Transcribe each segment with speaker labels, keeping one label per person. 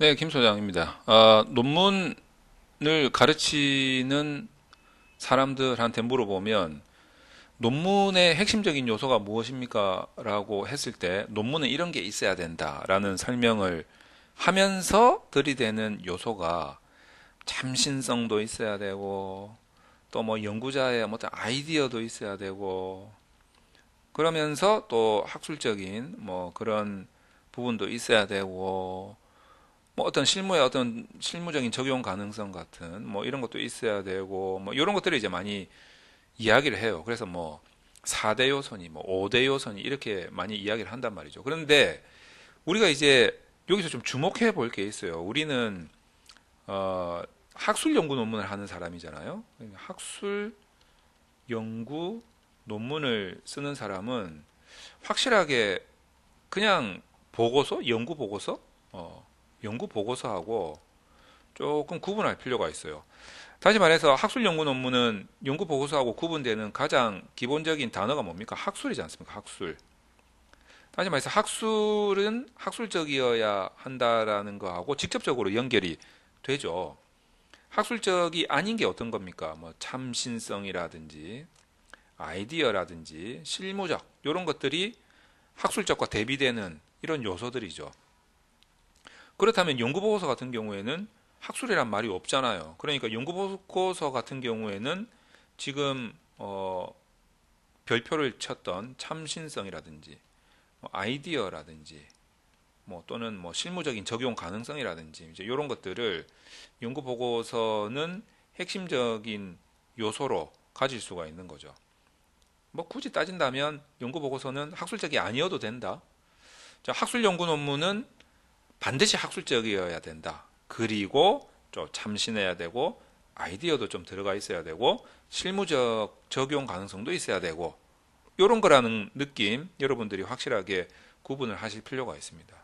Speaker 1: 네, 김 소장입니다. 논문을 가르치는 사람들한테 물어보면 논문의 핵심적인 요소가 무엇입니까? 라고 했을 때 논문은 이런 게 있어야 된다라는 설명을 하면서 들이대는 요소가 참신성도 있어야 되고 또 뭐 연구자의 어떤 아이디어도 있어야 되고 그러면서 또 학술적인 뭐 그런 부분도 있어야 되고 뭐 어떤 실무의 어떤 실무적인 적용 가능성 같은 뭐 이런 것도 있어야 되고 뭐 이런 것들을 이제 많이 이야기를 해요. 그래서 뭐 4대 요소니 뭐 5대 요소니 이렇게 많이 이야기를 한단 말이죠. 그런데 우리가 이제 여기서 좀 주목해 볼 게 있어요. 우리는 어, 학술 연구 논문을 하는 사람이잖아요. 학술 연구 논문을 쓰는 사람은 확실하게 그냥 보고서, 연구 보고서, 연구 보고서하고 조금 구분할 필요가 있어요. 다시 말해서 학술 연구 논문은 연구 보고서하고 구분되는 가장 기본적인 단어가 뭡니까? 학술이지 않습니까? 학술. 다시 말해서 학술은 학술적이어야 한다라는 거하고 직접적으로 연결이 되죠. 학술적이 아닌 게 어떤 겁니까? 뭐 참신성이라든지 아이디어라든지 실무적 이런 것들이 학술적과 대비되는 이런 요소들이죠. 그렇다면 연구보고서 같은 경우에는 학술이란 말이 없잖아요. 그러니까 연구보고서 같은 경우에는 지금 별표를 쳤던 참신성이라든지 뭐 아이디어라든지 뭐 또는 뭐 실무적인 적용 가능성이라든지 이제 이런 것들을 연구보고서는 핵심적인 요소로 가질 수가 있는 거죠. 뭐 굳이 따진다면 연구보고서는 학술적이 아니어도 된다. 자, 학술 연구 논문은 반드시 학술적이어야 된다. 그리고 좀 참신해야 되고 아이디어도 좀 들어가 있어야 되고 실무적 적용 가능성도 있어야 되고 이런 거라는 느낌 여러분들이 확실하게 구분을 하실 필요가 있습니다.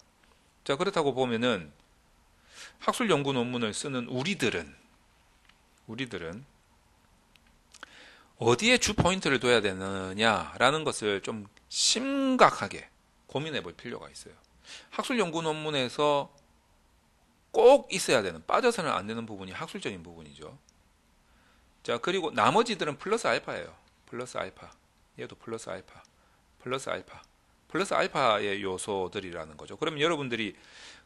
Speaker 1: 자, 그렇다고 보면은 학술 연구 논문을 쓰는 우리들은 어디에 주 포인트를 둬야 되느냐라는 것을 좀 심각하게 고민해 볼 필요가 있어요. 학술 연구 논문에서 꼭 있어야 되는, 빠져서는 안 되는 부분이 학술적인 부분이죠. 자, 그리고 나머지들은 플러스 알파예요. 플러스 알파. 얘도 플러스 알파. 플러스 알파. 플러스 알파의 요소들이라는 거죠. 그러면 여러분들이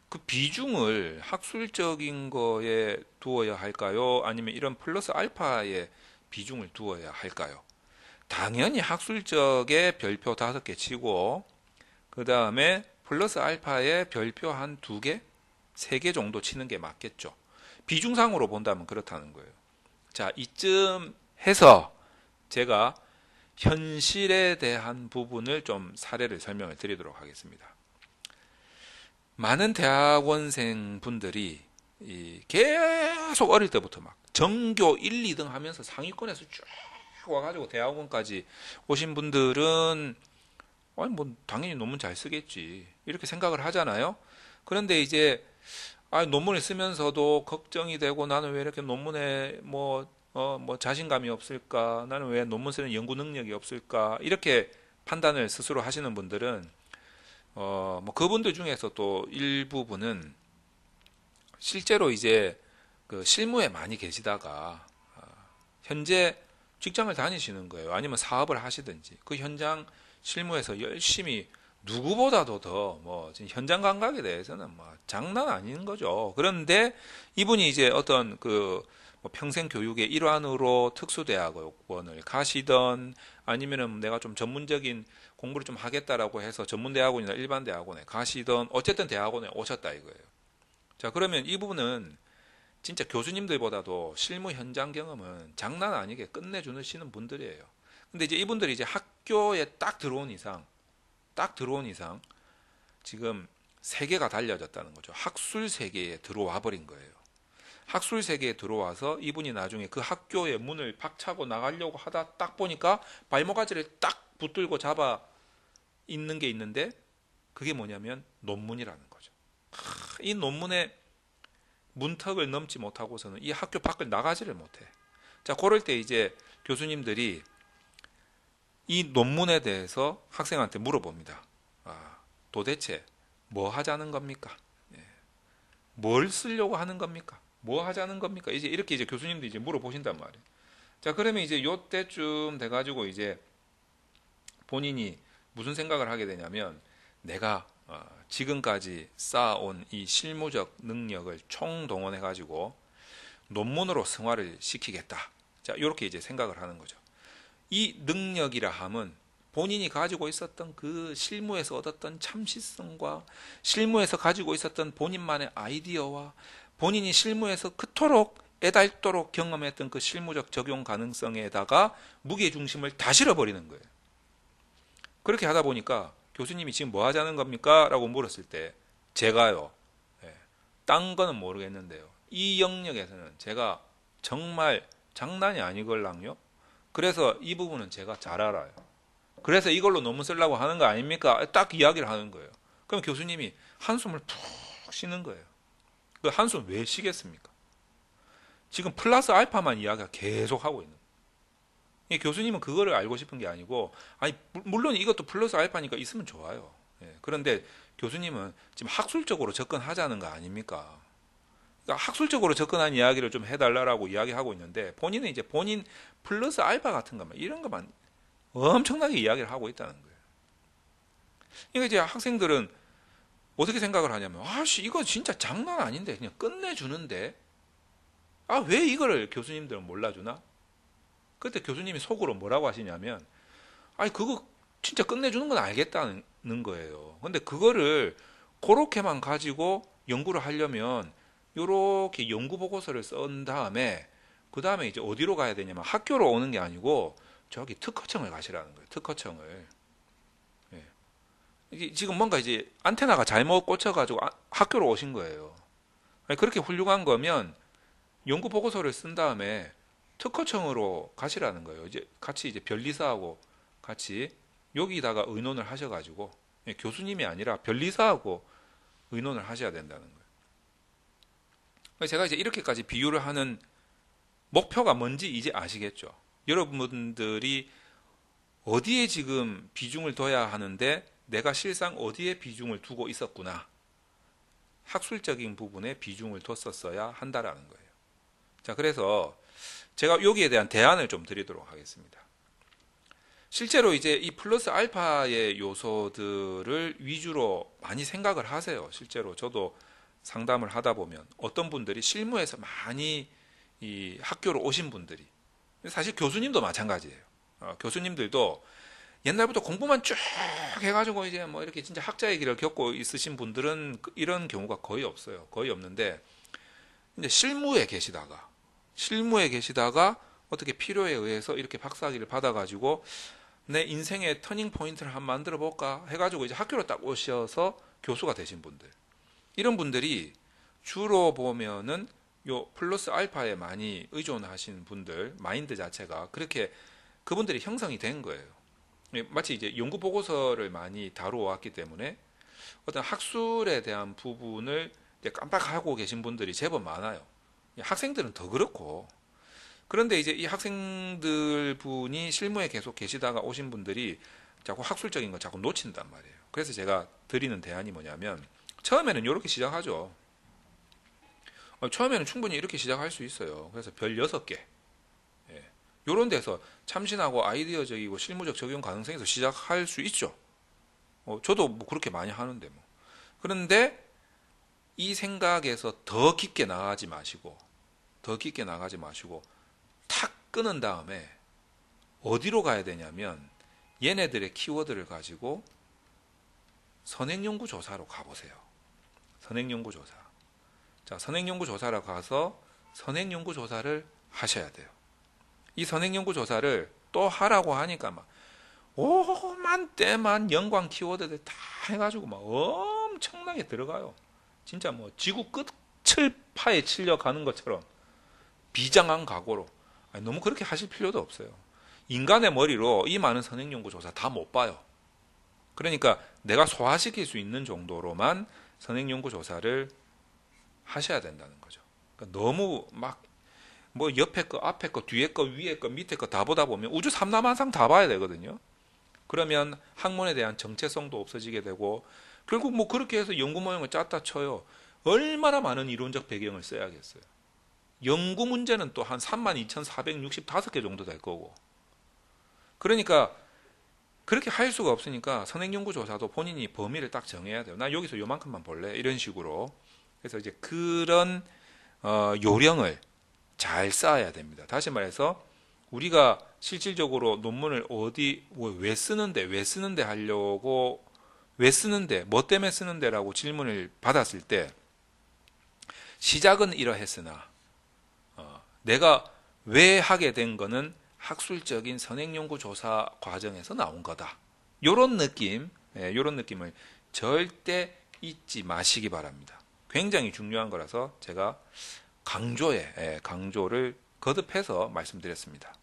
Speaker 1: 그 비중을 학술적인 거에 두어야 할까요? 아니면 이런 플러스 알파에 비중을 두어야 할까요? 당연히 학술적에 별표 5개 치고 그 다음에 플러스 알파에 별표 한 2개, 3개 정도 치는 게 맞겠죠. 비중상으로 본다면 그렇다는 거예요. 자, 이쯤 해서 제가 현실에 대한 부분을 좀 사례를 설명을 드리도록 하겠습니다. 많은 대학원생 분들이 계속 어릴 때부터 막 전교 1, 2등 하면서 상위권에서 쭉 와가지고 대학원까지 오신 분들은 아니 뭐 당연히 논문 잘 쓰겠지 이렇게 생각을 하잖아요. 그런데 이제 논문을 쓰면서도 걱정이 되고 나는 왜 이렇게 논문에 뭐 자신감이 없을까? 나는 왜 논문 쓰는 연구 능력이 없을까? 이렇게 판단을 스스로 하시는 분들은 뭐 그분들 중에서 또 일부분은 실제로 이제 그 실무에 많이 계시다가 현재 직장을 다니시는 거예요. 아니면 사업을 하시든지 그 현장 실무에서 열심히 누구보다도 더뭐 현장 감각에 대해서는 뭐 장난 아닌 거죠. 그런데 이분이 이제 어떤 그뭐 평생 교육의 일환으로 특수대학원을 가시던 아니면은 내가 좀 전문적인 공부를 좀 하겠다라고 해서 전문대학원이나 일반대학원에 가시던 어쨌든 대학원에 오셨다 이거예요. 자, 그러면 이 부분은 진짜 교수님들보다도 실무 현장 경험은 장난 아니게 끝내주시는 분들이에요. 근데 이제 이분들이 이제 학교에 딱 들어온 이상 지금 세계가 달려졌다는 거죠. 학술 세계에 들어와 버린 거예요. 학술 세계에 들어와서 이분이 나중에 그 학교의 문을 박차고 나가려고 하다 딱 보니까 발목아지를 딱 붙들고 잡아 있는 게 있는데 그게 뭐냐면 논문이라는 거죠. 이 논문의 문턱을 넘지 못하고서는 이 학교 밖을 나가지를 못해. 자, 그럴 때 이제 교수님들이 이 논문에 대해서 학생한테 물어봅니다. 도대체 뭐 하자는 겁니까? 예, 뭘 쓰려고 하는 겁니까? 뭐 하자는 겁니까? 이제 이렇게 이제 교수님도 이제 물어보신단 말이에요. 자, 그러면 이제 요때쯤 돼가지고 이제 본인이 무슨 생각을 하게 되냐면, 내가 지금까지 쌓아온 이 실무적 능력을 총동원해가지고 논문으로 승화를 시키겠다. 자, 이렇게 이제 생각을 하는 거죠. 이 능력이라 함은 본인이 가지고 있었던 그 실무에서 얻었던 참신성과 실무에서 가지고 있었던 본인만의 아이디어와 본인이 실무에서 그토록 애달도록 경험했던 그 실무적 적용 가능성에다가 무게중심을 다 실어버리는 거예요. 그렇게 하다 보니까 교수님이 지금 뭐 하자는 겁니까? 라고 물었을 때 제가요, 딴 거는 모르겠는데요, 이 영역에서는 제가 정말 장난이 아니걸랑요. 그래서 이 부분은 제가 잘 알아요. 그래서 이걸로 논문 쓰려고 하는 거 아닙니까? 딱 이야기를 하는 거예요. 그럼 교수님이 한숨을 푹 쉬는 거예요. 그 한숨 왜 쉬겠습니까? 지금 플러스 알파만 이야기가 계속 하고 있는 거예요. 교수님은 그거를 알고 싶은 게 아니고, 아니 물론 이것도 플러스 알파니까 있으면 좋아요. 그런데 교수님은 지금 학술적으로 접근하자는 거 아닙니까? 그러니까 학술적으로 접근한 이야기를 좀 해달라고 이야기하고 있는데, 본인은 이제 본인 플러스 알파 같은 것만, 이런 것만 엄청나게 이야기를 하고 있다는 거예요. 그러니까 이제 학생들은 어떻게 생각을 하냐면, 아씨 이거 진짜 장난 아닌데 그냥 끝내주는데, 아 왜 이거를 교수님들은 몰라주나? 그때 교수님이 속으로 뭐라고 하시냐면, 아니 그거 진짜 끝내주는 건 알겠다는 거예요. 근데 그거를 그렇게만 가지고 연구를 하려면 요렇게 연구 보고서를 쓴 다음에 그 다음에 이제 어디로 가야 되냐면, 학교로 오는 게 아니고 저기 특허청을 가시라는 거예요. 특허청을. 이게 지금 뭔가 이제 안테나가 잘못 꽂혀가지고 학교로 오신 거예요. 아니, 그렇게 훌륭한 거면 연구 보고서를 쓴 다음에 특허청으로 가시라는 거예요. 이제 같이 이제 변리사하고 같이 여기다가 의논을 하셔가지고, 교수님이 아니라 변리사하고 의논을 하셔야 된다는 거예요. 제가 이제 이렇게까지 비유를 하는 목표가 뭔지 이제 아시겠죠? 여러분들이 어디에 지금 비중을 둬야 하는데 내가 실상 어디에 비중을 두고 있었구나. 학술적인 부분에 비중을 뒀었어야 한다라는 거예요. 자, 그래서 제가 여기에 대한 대안을 좀 드리도록 하겠습니다. 실제로 이제 이 플러스 알파의 요소들을 위주로 많이 생각을 하세요. 실제로 저도 상담을 하다 보면 어떤 분들이 실무에서 많이 이 학교로 오신 분들이, 사실 교수님도 마찬가지예요. 교수님들도 옛날부터 공부만 쭉 해가지고 이제 뭐 이렇게 진짜 학자의 길을 겪고 있으신 분들은 이런 경우가 거의 없어요. 거의 없는데, 이제 실무에 계시다가 어떻게 필요에 의해서 이렇게 박사학위를 받아가지고 내 인생의 터닝 포인트를 한번 만들어 볼까 해가지고 이제 학교로 딱 오셔서 교수가 되신 분들, 이런 분들이 주로 보면은 요 플러스 알파에 많이 의존하신 분들, 마인드 자체가 그렇게 그분들이 형성이 된 거예요. 마치 이제 연구 보고서를 많이 다루어 왔기 때문에 어떤 학술에 대한 부분을 이제 깜빡하고 계신 분들이 제법 많아요. 학생들은 더 그렇고. 그런데 이제 이 학생들 분이 실무에 계속 계시다가 오신 분들이 자꾸 학술적인 거 자꾸 놓친단 말이에요. 그래서 제가 드리는 대안이 뭐냐면, 처음에는 이렇게 시작하죠. 처음에는 충분히 이렇게 시작할 수 있어요. 그래서 별 6개. 이런 데서 참신하고 아이디어적이고 실무적 적용 가능성에서 시작할 수 있죠. 저도 뭐 그렇게 많이 하는데 뭐. 그런데 이 생각에서 더 깊게 나가지 마시고 탁 끊은 다음에 어디로 가야 되냐면, 얘네들의 키워드를 가지고 선행연구조사로 가보세요. 선행연구조사. 자, 선행연구조사로 가서 선행연구조사를 하셔야 돼요. 이 선행연구조사를 또 하라고 하니까 막 오만 때만 연관 키워드들 다 해가지고 막 엄청나게 들어가요. 진짜 뭐 지구 끝을 파에 치려 가는 것처럼 비장한 각오로. 아니, 너무 그렇게 하실 필요도 없어요. 인간의 머리로 이 많은 선행연구조사 다 못 봐요. 그러니까 내가 소화시킬 수 있는 정도로만 선행연구조사를 하셔야 된다는 거죠. 그러니까 너무 막 뭐 옆에 거, 앞에 거, 뒤에 거, 위에 거, 밑에 거 다 보다 보면 우주 삼라만상 다 봐야 되거든요. 그러면 학문에 대한 정체성도 없어지게 되고, 결국 뭐 그렇게 해서 연구 모형을 짰다 쳐요. 얼마나 많은 이론적 배경을 써야겠어요. 연구 문제는 또 한 32,465개 정도 될 거고. 그러니까 그렇게 할 수가 없으니까 선행연구조사도 본인이 범위를 딱 정해야 돼요. 나 여기서 요만큼만 볼래? 이런 식으로. 그래서 이제 그런 요령을 잘 쌓아야 됩니다. 다시 말해서 우리가 실질적으로 논문을 왜 쓰는데 하려고, 왜 쓰는데, 뭐 때문에 쓰는데라고 질문을 받았을 때 시작은 이러했으나 내가 왜 하게 된 거는 학술적인 선행연구조사 과정에서 나온 거다. 요런 느낌을 절대 잊지 마시기 바랍니다. 굉장히 중요한 거라서 제가 강조를 거듭해서 말씀드렸습니다.